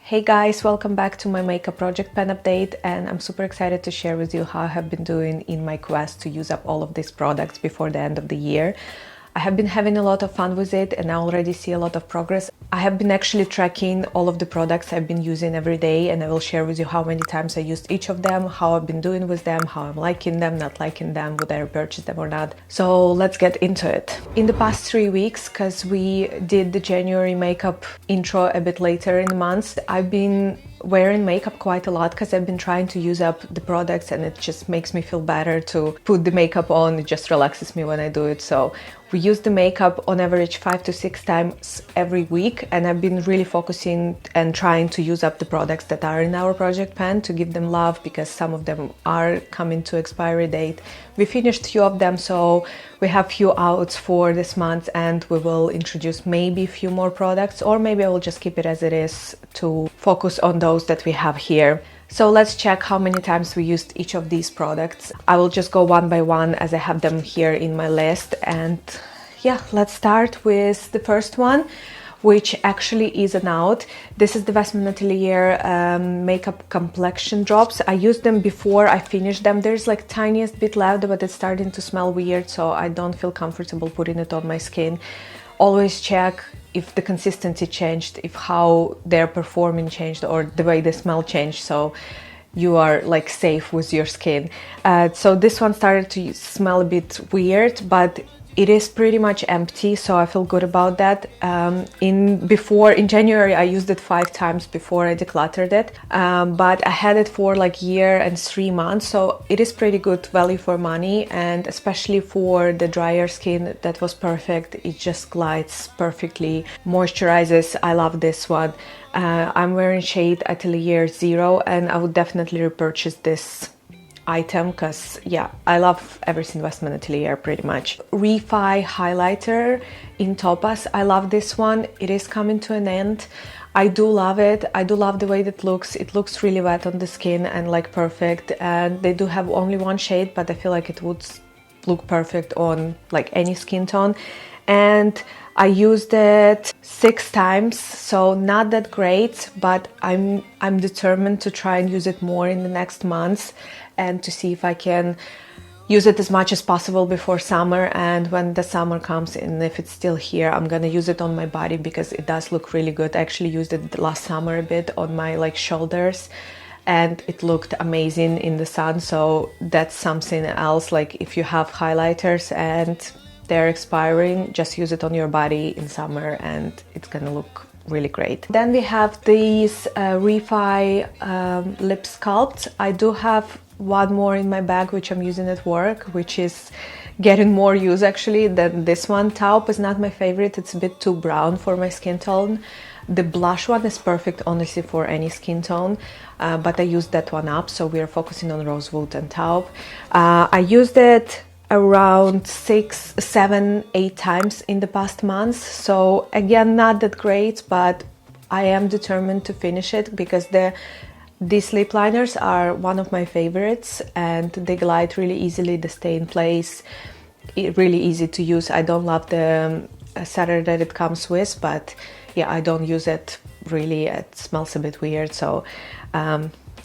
Hey guys, welcome back to my makeup project pen update, and I'm super excited to share with you how I have been doing in my quest to use up all of these products before the end of the year. I have been having a lot of fun with it and I already see a lot of progress. I have been actually tracking all of the products I've been using every day, and I will share with you how many times I used each of them, how I've been doing with them, how I'm liking them, not liking them, would I repurchase them or not. So let's get into it. In the past 3 weeks, because we did the January makeup intro a bit later in the month, I've been wearing makeup quite a lot because I've been trying to use up the products, and it just makes me feel better to put the makeup on. It just relaxes me when I do it. So we use the makeup on average 5 to 6 times every week, and I've been really focusing and trying to use up the products that are in our project pen to give them love, because some of them are coming to expiry date. We finished few of them, so we have few outs for this month, and we will introduce maybe a few more products, or maybe I will just keep it as it is to focus on those that we have here. So let's check how many times we used each of these products. I will just go one by one as I have them here in my list. And yeah, let's start with the first one, which actually is an out. This is the Westman Atelier makeup complexion drops. I used them before I finished them. There's like tiniest bit left, but it's starting to smell weird, so I don't feel comfortable putting it on my skin. Always check if the consistency changed, if how they're performing changed, or the way they smell changed, so you are like safe with your skin. So this one started to smell a bit weird, but it is pretty much empty, so I feel good about that. In January I used it 5 times before I decluttered it, but I had it for like year and 3 months, so it is pretty good value for money, and especially for the drier skin, that was perfect. It just glides perfectly, moisturizes. I love this one. I'm wearing shade Atelier 0, and I would definitely repurchase this item because yeah, I love everything Westman Atelier pretty much. Refi highlighter in Topaz. I love this one. It is coming to an end. I do love it. I do love the way that looks. It looks really wet on the skin and like perfect, and they do have only one shade, but I feel like it would look perfect on like any skin tone. And I used it 6 times, so not that great, but I'm determined to try and use it more in the next months and to see if I can use it as much as possible before summer. And when the summer comes, and if it's still here, I'm gonna use it on my body because it does look really good. I actually used it last summer a bit on my like shoulders, and it looked amazing in the sun. So that's something else. Like if you have highlighters and they're expiring, just use it on your body in summer and it's gonna look really great. Then we have these Refi lip sculpts. I do have one more in my bag which I'm using at work, which is getting more use actually than this one. Taupe is not my favorite. It's a bit too brown for my skin tone. The blush one is perfect honestly for any skin tone, but I used that one up, so we are focusing on rosewood and taupe. I used it around 6, 7, 8 times in the past months, so again not that great, but I am determined to finish it because these lip liners are one of my favorites, and they glide really easily, they stay in place, really easy to use. I don't love the setter that it comes with, but yeah, I don't use it really. It smells a bit weird, so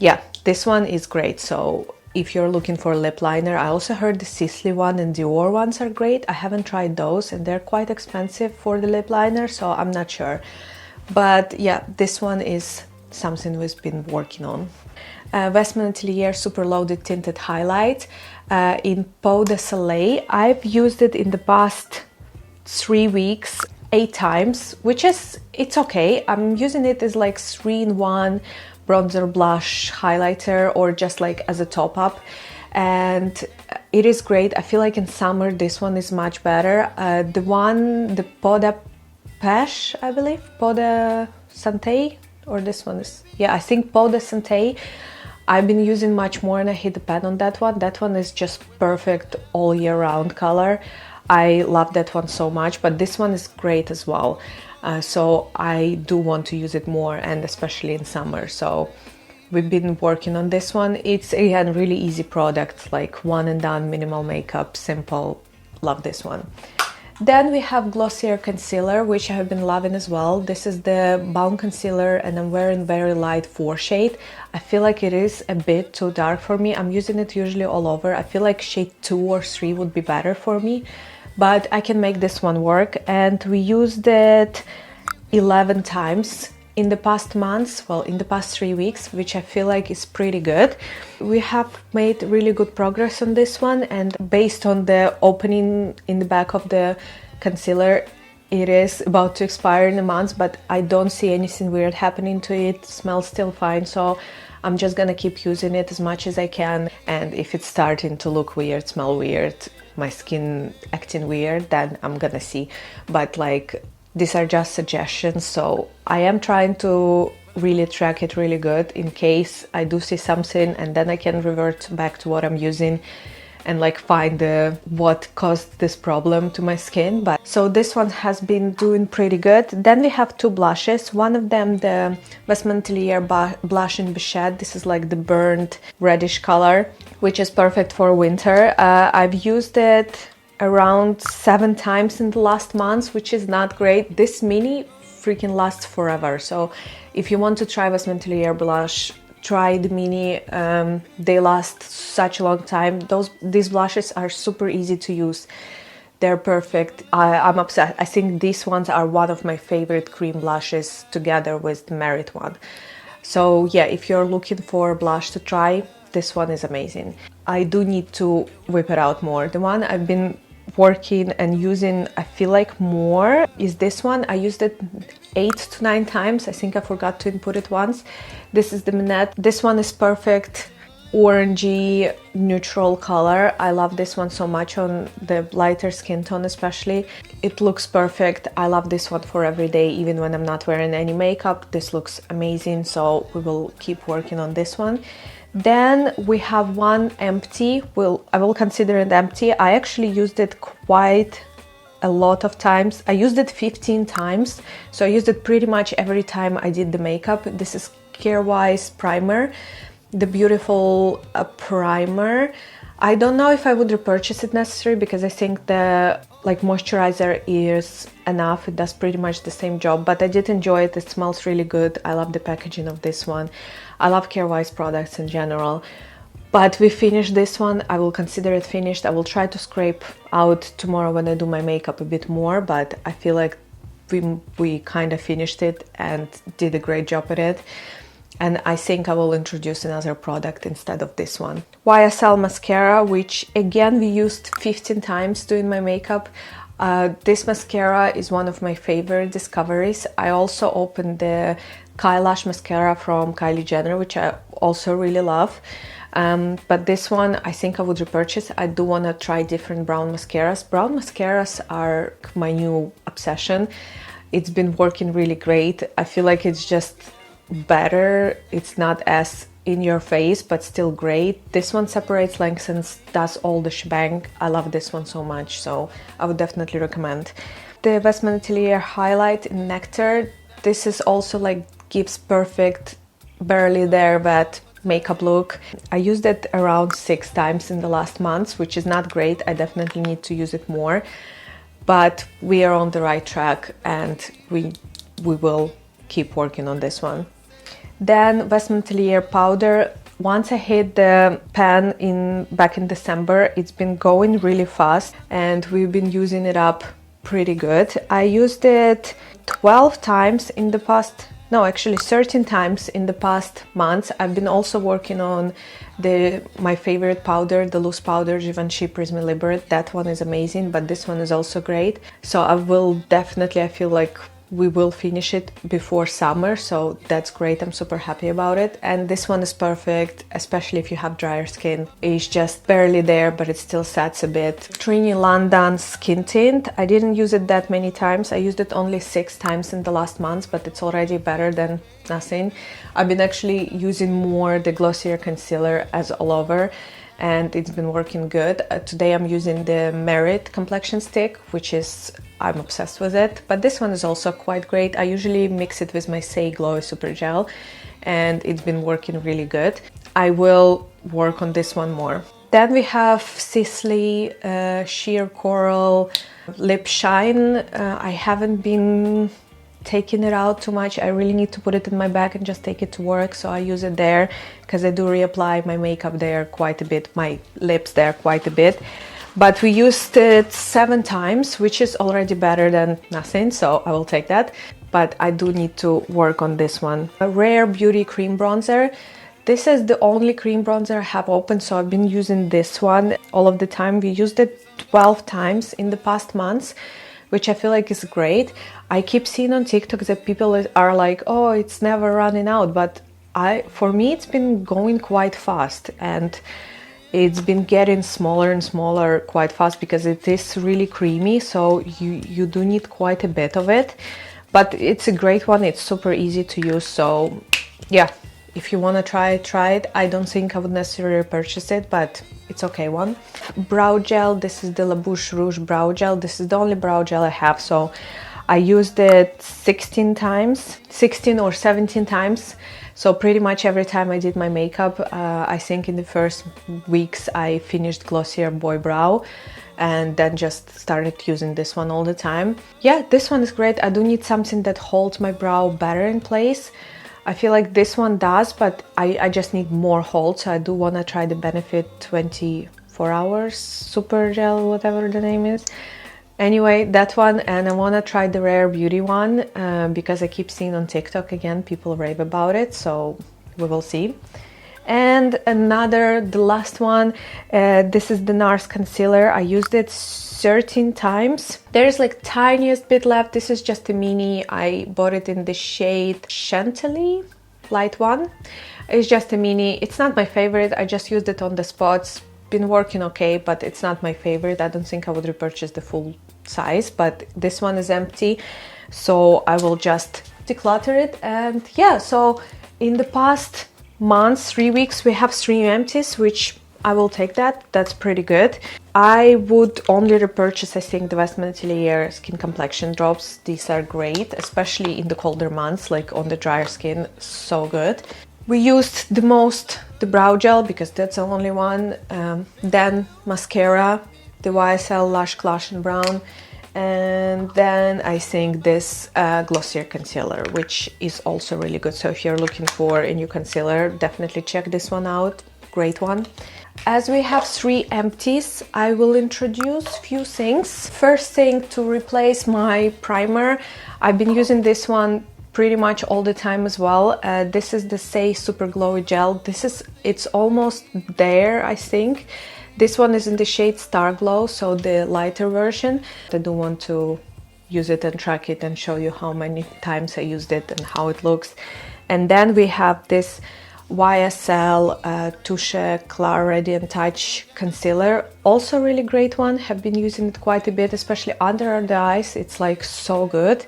yeah, this one is great. So if you're looking for a lip liner, I also heard the Sisley one and Dior ones are great. I haven't tried those, and they're quite expensive for the lip liner, so I'm not sure. But yeah, this one is something we've been working on. Westman Atelier Super Loaded Tinted Highlight in Peau de Soleil. I've used it in the past 3 weeks 8 times, which is, it's okay. I'm using it as like 3-in-1 bronzer, blush, highlighter, or just like as a top up, and it is great. I feel like in summer this one is much better. The Peau de Pêche, I believe, Peau de Santé, or this one is, yeah, I think Peau de Santé, I've been using much more, and I hit the pen on that one. That one is just perfect all year round color. I love that one so much, but this one is great as well. So I do want to use it more, and especially in summer. So we've been working on this one. It's again really easy product, like one and done, minimal makeup, simple. Love this one. Then we have Glossier Concealer, which I have been loving as well. This is the Balm Concealer and I'm wearing very light 4 shade. I feel like it is a bit too dark for me. I'm using it usually all over. I feel like shade 2 or 3 would be better for me, but I can make this one work. And we used it 11 times in the past months, well, in the past 3 weeks, which I feel like is pretty good. We have made really good progress on this one, and based on the opening in the back of the concealer, it is about to expire in a month, but I don't see anything weird happening to it. It smells still fine, so I'm just gonna keep using it as much as I can. And if it's starting to look weird, smell weird, my skin acting weird, then I'm gonna see. But like, these are just suggestions, so I am trying to really track it really good in case I do see something, and then I can revert back to what I'm using and like find what caused this problem to my skin. But so this one has been doing pretty good. Then we have 2 blushes. One of them, the Westman Atelier blush in Bichette. This is like the burnt reddish color, which is perfect for winter. I've used it around 7 times in the last month, which is not great. This mini freaking lasts forever. So if you want to try Westman Atelier blush, try the mini. They last such a long time. These blushes are super easy to use. They're perfect. I'm obsessed. I think these ones are one of my favorite cream blushes together with the Merit one. So yeah, if you're looking for a blush to try, this one is amazing. I do need to whip it out more. The one I've been working and using, I feel like more, is this one. I used it 8 to 9 times. I think I forgot to input it once. This is the Minette. This one is perfect orangey neutral color. I love this one so much on the lighter skin tone especially. It looks perfect. I love this one for every day, even when I'm not wearing any makeup. This looks amazing, so we will keep working on this one. Then we have one empty. I will consider it empty. I actually used it quite a lot of times. I used it 15 times, so I used it pretty much every time I did the makeup. This is Carewise primer, the beautiful primer. I don't know if I would repurchase it necessarily, because I think the moisturizer is enough. It does pretty much the same job, but I did enjoy it. It smells really good. I love the packaging of this one. I love Carewise products in general. But we finished this one. I will consider it finished. I will try to scrape out tomorrow when I do my makeup a bit more, but I feel like we kind of finished it and did a great job at it. And I think I will introduce another product instead of this one. YSL mascara, which again we used 15 times doing my makeup. This mascara is one of my favorite discoveries. I also opened the Kylash mascara from Kylie Jenner, which I also really love. But this one I think I would repurchase. I do want to try different brown mascaras. Brown mascaras are my new obsession. It's been working really great. I feel like it's just better. It's not as in your face, but still great. This one separates, lengthens, does all the shebang. I love this one so much, so I would definitely recommend. The Westman Atelier Highlight in Nectar. This is also gives perfect, barely there, but makeup look. I used it around 6 times in the last months, which is not great. I definitely need to use it more, but we are on the right track and we will keep working on this one. Then Westman Atelier powder. Once I hit the pan back in December, it's been going really fast and we've been using it up pretty good. I used it 12 times in the past, no, actually 13 times in the past months. I've been also working on my favorite powder, the loose powder, Givenchy Prisme Libre. That one is amazing, but this one is also great. So I feel like we will finish it before summer, so that's great. I'm super happy about it. And this one is perfect, especially if you have drier skin. It's just barely there, but it still sets a bit. Trini London Skin Tint. I didn't use it that many times. I used it only 6 times in the last month, but it's already better than nothing. I've been actually using more the Glossier Concealer as all over, and it's been working good. Today I'm using the Merit Complexion stick, I'm obsessed with it, but this one is also quite great. I usually mix it with my Say Glowy Super Gel, and it's been working really good. I will work on this one more. Then we have Sisley Sheer Coral Lip shine, I haven't been taking it out too much. I really need to put it in my bag and just take it to work, so I use it there because I do reapply my makeup there quite a bit, my lips there quite a bit. But we used it 7 times, which is already better than nothing, so I will take that. But I do need to work on this one. A Rare Beauty cream bronzer. This is the only cream bronzer I have opened, so I've been using this one all of the time. We used it 12 times in the past months, which I feel like is great. I keep seeing on TikTok that people are like, oh, it's never running out, but for me it's been going quite fast, and it's been getting smaller and smaller quite fast because it is really creamy, so you do need quite a bit of it. But it's a great one, it's super easy to use, so yeah, if you want to try it. I don't think I would necessarily purchase it, but it's okay one. Brow gel, this is the La Bouche Rouge brow gel. This is the only brow gel I have, so I used it 16 or 17 times. So pretty much every time I did my makeup, I think in the first weeks I finished Glossier Boy Brow and then just started using this one all the time. Yeah, this one is great. I do need something that holds my brow better in place. I feel like this one does, but I just need more hold, so I do want to try the Benefit 24 Hours Super Gel, whatever the name is. Anyway, that one, and I want to try the Rare Beauty one because I keep seeing on TikTok again, people rave about it, so we will see. And the last one, this is the NARS concealer. I used it 13 times. There's like tiniest bit left. This is just a mini. I bought it in the shade Chantilly, light one. It's just a mini. It's not my favorite. I just used it on the spots. Been working okay, but it's not my favorite. I don't think I would repurchase the full size, but this one is empty, so I will just declutter it. And yeah, so in the past months, 3 weeks, we have 3 empties, which I will take that. That's pretty good. I would only repurchase, I think, the Westman Atelier Skin Complexion drops. These are great, especially in the colder months, like on the drier skin, so good. We used the most the brow gel because that's the only one, then mascara, the YSL Lash Clash in Brown, and then I think this Glossier concealer, which is also really good. So if you're looking for a new concealer, definitely check this one out. Great one. As we have 3 empties, I will introduce few things. First thing, to replace my primer. I've been using this one pretty much all the time as well. This is the Say Super Glowy Gel. It's almost there, I think. This one is in the shade Star Glow, so the lighter version. I do want to use it and track it and show you how many times I used it and how it looks. And then we have this YSL Touche Clar Radiant Touch Concealer. Also really great one. Have been using it quite a bit, especially under the eyes. It's like so good.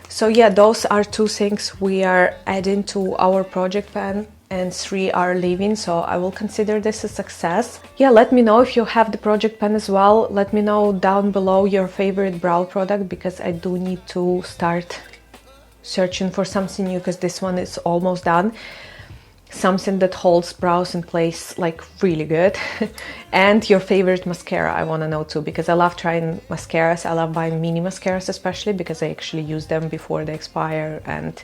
So yeah, those are 2 things we are adding to our project pan, and 3 are leaving, so I will consider this a success. Yeah, let me know if you have the project pen as well. Let me know down below your favorite brow product, because I do need to start searching for something new, because this one is almost done. Something that holds brows in place like really good. And your favorite mascara, I want to know too, because I love trying mascaras. I love buying mini mascaras, especially because I actually use them before they expire. And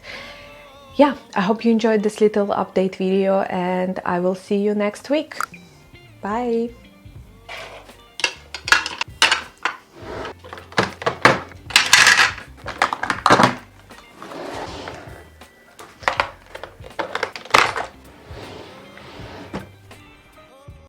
yeah, I hope you enjoyed this little update video, and I will see you next week. Bye!